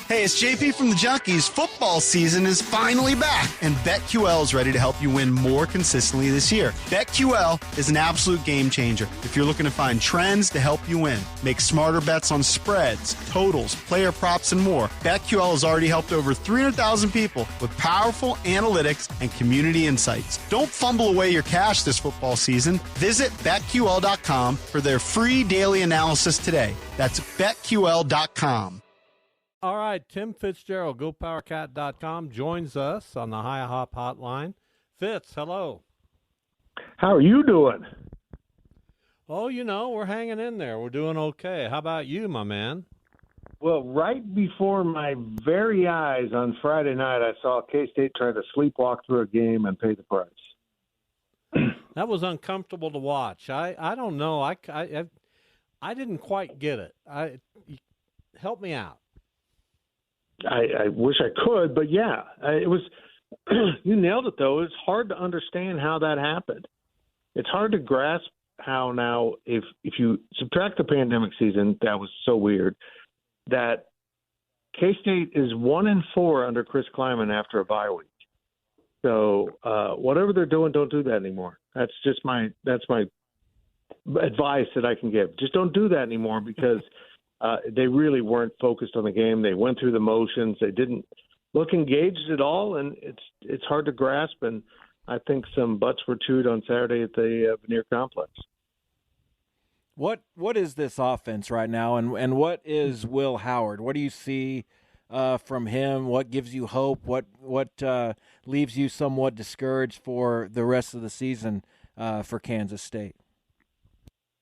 Hey, it's JP from the Junkies. Football season is finally back, and BetQL is ready to help you win more consistently this year. BetQL is an absolute game changer if you're looking to find trends to help you win. Make smarter bets on spreads, totals, player props, and more. BetQL has already helped over 300,000 people with powerful analytics and community insights. Don't fumble away your cash this football season. Visit BetQL.com for their free daily analysis today. That's BetQL.com. All right, Tim Fitzgerald, GoPowerCat.com, joins us on the High Hop Hotline. Fitz, hello. How are you doing? Oh, we're hanging in there. We're doing okay. How about you, my man? Well, right before my very eyes on Friday night, I saw K-State try to sleepwalk through a game and pay the price. That was uncomfortable to watch. I don't know. I didn't quite get it. Help me out. I wish I could, but yeah, it was. You nailed it, though. It's hard to understand how that happened. It's hard to grasp how now, if you subtract the pandemic season, that was so weird, that K-State is 1-4 under Chris Kleiman after a bye week. So whatever they're doing, don't do that anymore. That's my advice that I can give. Just don't do that anymore because they really weren't focused on the game. They went through the motions. They didn't look engaged at all, and it's hard to grasp. And I think some butts were chewed on Saturday at the Veneer Complex. What is this offense right now, and what is Will Howard? What do you see from him? What gives you hope? What leaves you somewhat discouraged for the rest of the season for Kansas State?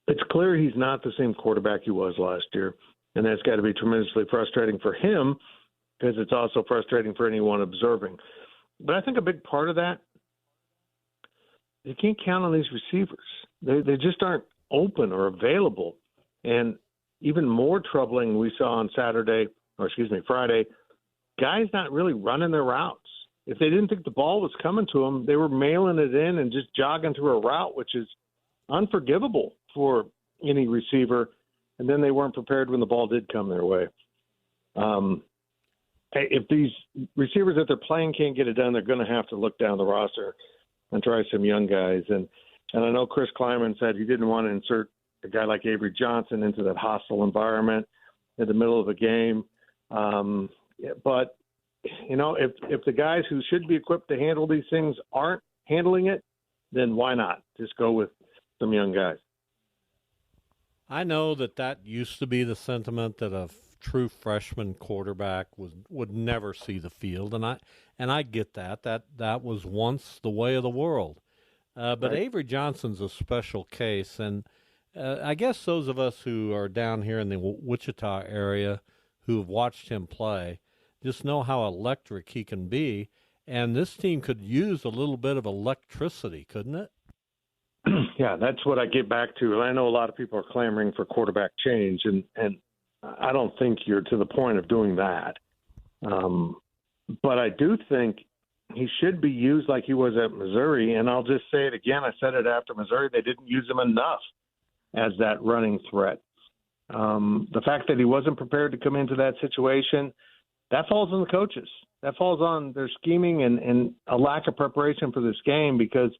It's clear he's not the same quarterback he was last year, and that's got to be tremendously frustrating for him because it's also frustrating for anyone observing. But I think a big part of that, you can't count on these receivers. They just aren't open or available. And even more troubling, we saw on Friday, guys not really running their routes. If they didn't think the ball was coming to them, they were mailing it in and just jogging through a route, which is unforgivable for any receiver. And then they weren't prepared when the ball did come their way. If these receivers that they're playing can't get it done, they're going to have to look down the roster and try some young guys. And I know Chris Kleiman said he didn't want to insert a guy like Avery Johnson into that hostile environment in the middle of a game. But, if the guys who should be equipped to handle these things aren't handling it, then why not just go with some young guys? I know that used to be the sentiment that a true freshman quarterback would never see the field, and I get that. That was once the way of the world. But right. Avery Johnson's a special case, and I guess those of us who are down here in the Wichita area who have watched him play just know how electric he can be, and this team could use a little bit of electricity, couldn't it? Yeah, that's what I get back to. I know a lot of people are clamoring for quarterback change, and I don't think you're to the point of doing that. But I do think he should be used like he was at Missouri, and I'll just say it again. I said it after Missouri. They didn't use him enough as that running threat. The fact that he wasn't prepared to come into that situation, that falls on the coaches. That falls on their scheming and a lack of preparation for this game because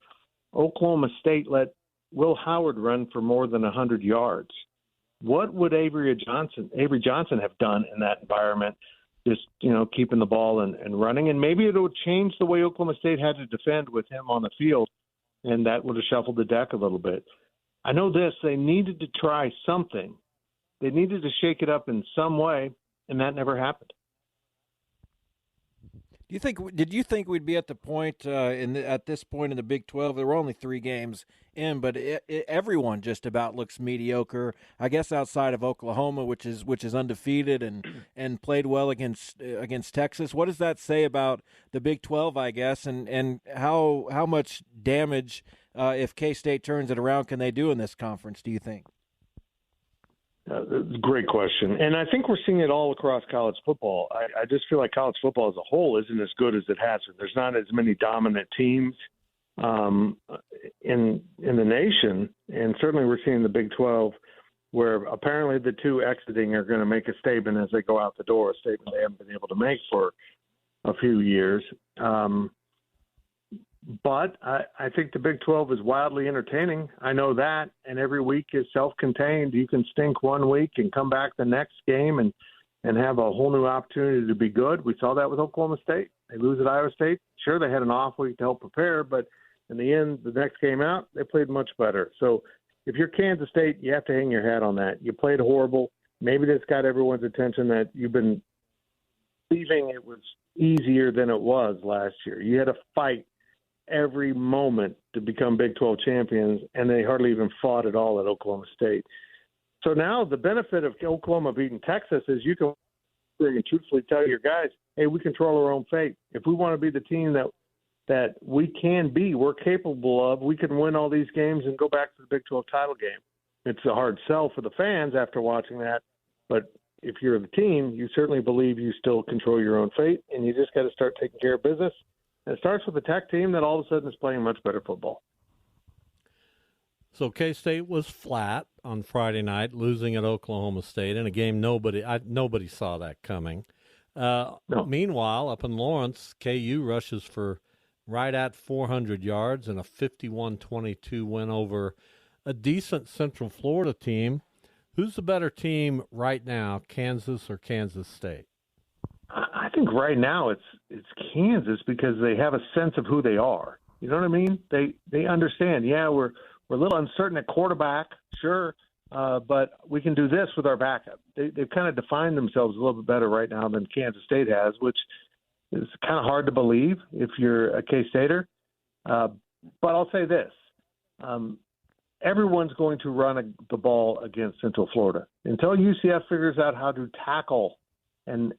Oklahoma State let Will Howard run for more than 100 yards. What would Avery Johnson have done in that environment? Just, keeping the ball and running. And maybe it would change the way Oklahoma State had to defend with him on the field, and that would have shuffled the deck a little bit. I know this. They needed to try something. They needed to shake it up in some way, and that never happened. Did you think we'd be at the point at this point in the Big 12? There were only 3 games in, but everyone just about looks mediocre. I guess outside of Oklahoma, which is undefeated and played well against Texas. What does that say about the Big 12? I guess and how much damage if K-State turns it around can they do in this conference? Do you think? Great question. And I think we're seeing it all across college football. I just feel like college football as a whole isn't as good as it has been. There's not as many dominant teams in the nation. And certainly we're seeing the Big 12 where apparently the two exiting are going to make a statement as they go out the door, a statement they haven't been able to make for a few years. But I think the Big 12 is wildly entertaining. I know that, and every week is self-contained. You can stink one week and come back the next game and have a whole new opportunity to be good. We saw that with Oklahoma State. They lose at Iowa State. Sure, they had an off week to help prepare, but in the end, the next game out, they played much better. So if you're Kansas State, you have to hang your hat on that. You played horrible. Maybe that's got everyone's attention that you've been believing it was easier than it was last year. You had to fight every moment to become Big 12 champions, and they hardly even fought at all at Oklahoma State. So now the benefit of Oklahoma beating Texas is you can truthfully tell your guys, hey, we control our own fate. If we want to be the team that we can be, we're capable of, we can win all these games and go back to the Big 12 title game. It's a hard sell for the fans after watching that, but if you're the team, you certainly believe you still control your own fate, and you just got to start taking care of business. And it starts with the Tech team that all of a sudden is playing much better football. So K-State was flat on Friday night, losing at Oklahoma State in a game nobody saw that coming. No. Meanwhile, up in Lawrence, KU rushes for right at 400 yards and a 51-22 win over a decent Central Florida team. Who's the better team right now, Kansas or Kansas State? I think right now it's Kansas because they have a sense of who they are. You know what I mean? They understand. Yeah, we're a little uncertain at quarterback, sure, but we can do this with our backup. They've kind of defined themselves a little bit better right now than Kansas State has, which is kind of hard to believe if you're a K-Stater. But I'll say this. Everyone's going to run the ball against Central Florida. Until UCF figures out how to tackle and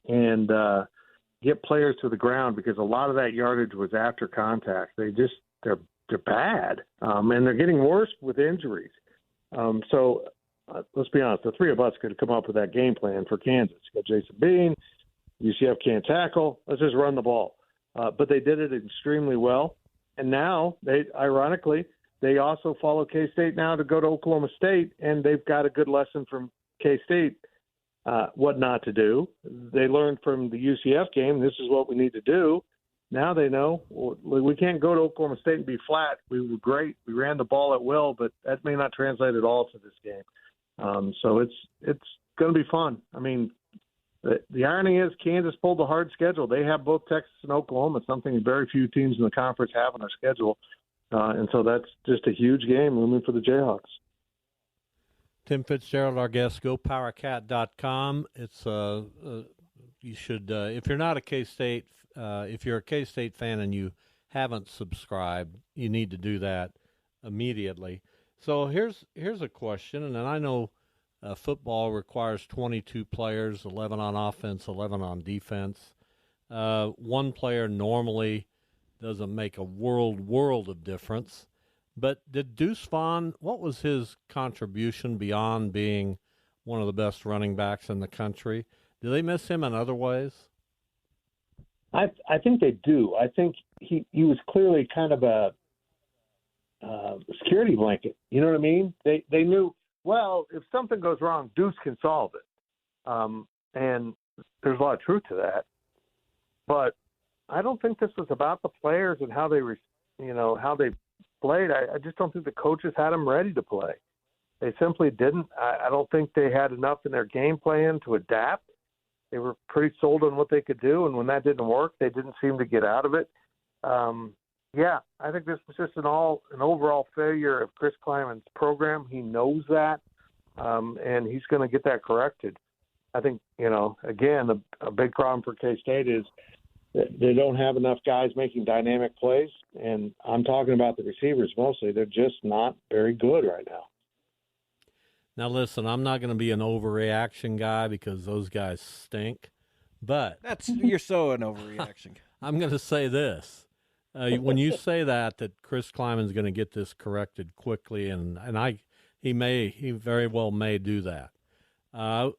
get players to the ground, because a lot of that yardage was after contact. They're bad, and they're getting worse with injuries. So let's be honest, the three of us could come up with that game plan for Kansas. You got Jason Bean, UCF can't tackle. Let's just run the ball. But they did it extremely well, and now ironically they also follow K-State now to go to Oklahoma State, and they've got a good lesson from K-State. What not to do. They learned from the UCF game, this is what we need to do. Now they know we can't go to Oklahoma State and be flat. We were great. We ran the ball at will, but that may not translate at all to this game. So it's going to be fun. I mean, the irony is Kansas pulled a hard schedule. They have both Texas and Oklahoma, something very few teams in the conference have on their schedule. And so that's just a huge game looming for the Jayhawks. Tim Fitzgerald, our guest. GoPowerCat.com. It's you should if you're not a K-State, if you're a K-State fan and you haven't subscribed, you need to do that immediately. So here's a question, and I know football requires 22 players, 11 on offense, 11 on defense. One player normally doesn't make a world of difference. But did Deuce Vaughn, what was his contribution beyond being one of the best running backs in the country? Do they miss him in other ways? I think they do. I think he was clearly kind of a security blanket. You know what I mean? They knew, well, if something goes wrong, Deuce can solve it. And there's a lot of truth to that. But I don't think this was about the players and how they played. I just don't think the coaches had them ready to play. They simply didn't. I don't think they had enough in their game plan to adapt. They were pretty sold on what they could do, and when that didn't work, they didn't seem to get out of it. I think this was just an overall failure of Chris Kleiman's program. He knows that, and he's going to get that corrected. I think, again, a big problem for K-State is they don't have enough guys making dynamic plays, and I'm talking about the receivers mostly. They're just not very good right now. Now, listen, I'm not going to be an overreaction guy because those guys stink, but you're so an overreaction. I'm going to say this. When you say that Chris Kleiman's going to get this corrected quickly, and he very well may do that. I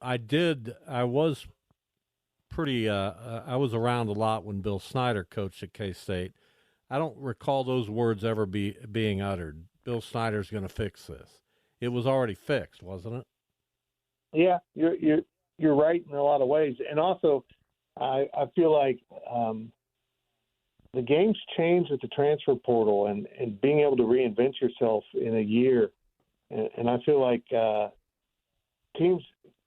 was around a lot when Bill Snyder coached at K-State. I don't recall those words ever being uttered. Bill Snyder's going to fix this. It was already fixed, wasn't it? Yeah, you're right in a lot of ways, and also I feel like the game's changed with the transfer portal and being able to reinvent yourself in a year, and I feel like teams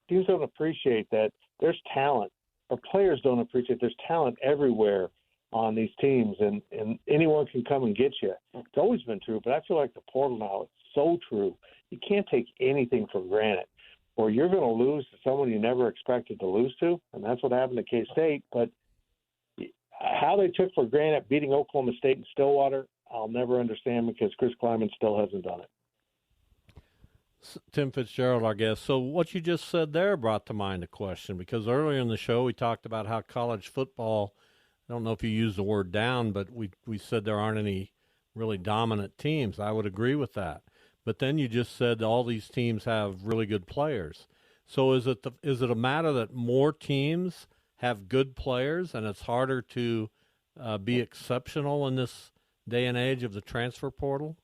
don't appreciate that there's talent, or players don't appreciate there's talent everywhere on these teams, and anyone can come and get you. It's always been true, but I feel like the portal now is so true. You can't take anything for granted, or you're going to lose to someone you never expected to lose to, and that's what happened to K-State. But how they took for granted beating Oklahoma State in Stillwater, I'll never understand, because Chris Kleiman still hasn't done it. Tim Fitzgerald, our guest. So what you just said there brought to mind a question, because earlier in the show we talked about how college football, I don't know if you used the word down, but we said there aren't any really dominant teams. I would agree with that. But then you just said all these teams have really good players. So is it a matter that more teams have good players and it's harder to be exceptional in this day and age of the transfer portal?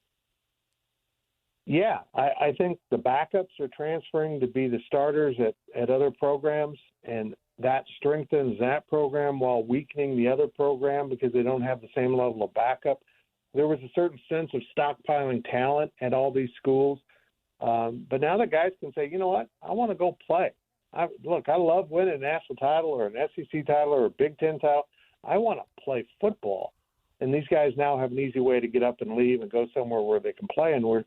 Yeah, I think the backups are transferring to be the starters at other programs, and that strengthens that program while weakening the other program because they don't have the same level of backup. There was a certain sense of stockpiling talent at all these schools. But now the guys can say, you know what, I want to go play. I love winning a national title or an SEC title or a Big Ten title. I want to play football. And these guys now have an easy way to get up and leave and go somewhere where they can play. And we've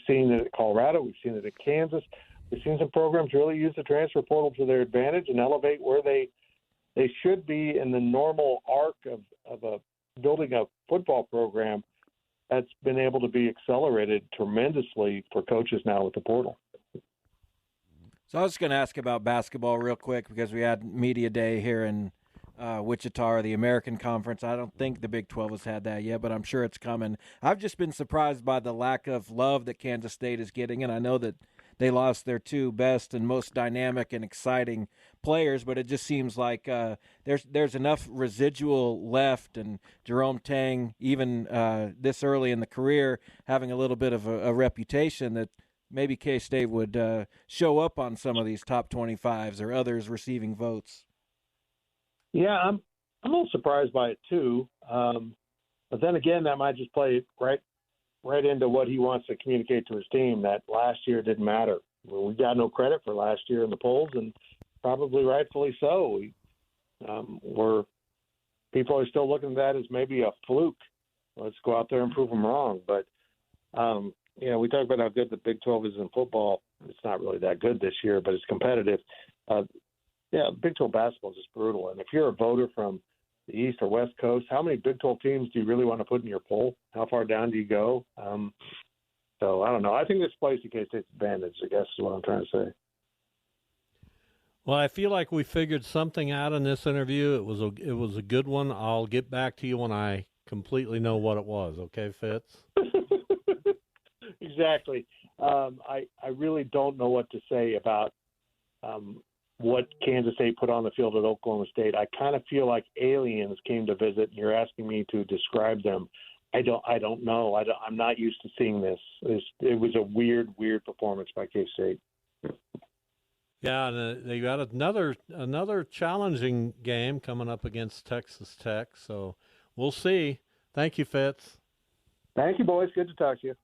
seen it at Colorado. We've seen it at Kansas. We've seen some programs really use the transfer portal to their advantage and elevate where they should be in the normal arc of a building a football program. That's been able to be accelerated tremendously for coaches now with the portal. So I was going to ask about basketball real quick because we had media day here in Wichita, or the American Conference. I don't think the Big 12 has had that yet, but I'm sure it's coming. I've just been surprised by the lack of love that Kansas State is getting, and I know that they lost their two best and most dynamic and exciting players, but it just seems like there's enough residual left, and Jerome Tang, even this early in the career, having a little bit of a reputation that maybe K-State would show up on some of these top 25s or others receiving votes. Yeah, I'm a little surprised by it too. But then again, that might just play right into what he wants to communicate to his team, that last year didn't matter. We got no credit for last year in the polls, and probably rightfully so. People are still looking at that as maybe a fluke. Let's go out there and prove them wrong. But we talk about how good the Big 12 is in football. It's not really that good this year, but it's competitive. Big 12 basketball is just brutal. And if you're a voter from the East or West Coast, how many Big 12 teams do you really want to put in your poll? How far down do you go? So I don't know. I think this plays to K-State's advantage, I guess is what I'm trying to say. Well, I feel like we figured something out in this interview. It was a good one. I'll get back to you when I completely know what it was. Okay, Fitz? Exactly. I really don't know what to say about what Kansas State put on the field at Oklahoma State. I kind of feel like aliens came to visit, and you're asking me to describe them. I don't know. I'm not used to seeing this. It was a weird performance by K-State. Yeah, and they got another challenging game coming up against Texas Tech. So we'll see. Thank you, Fitz. Thank you, boys. Good to talk to you.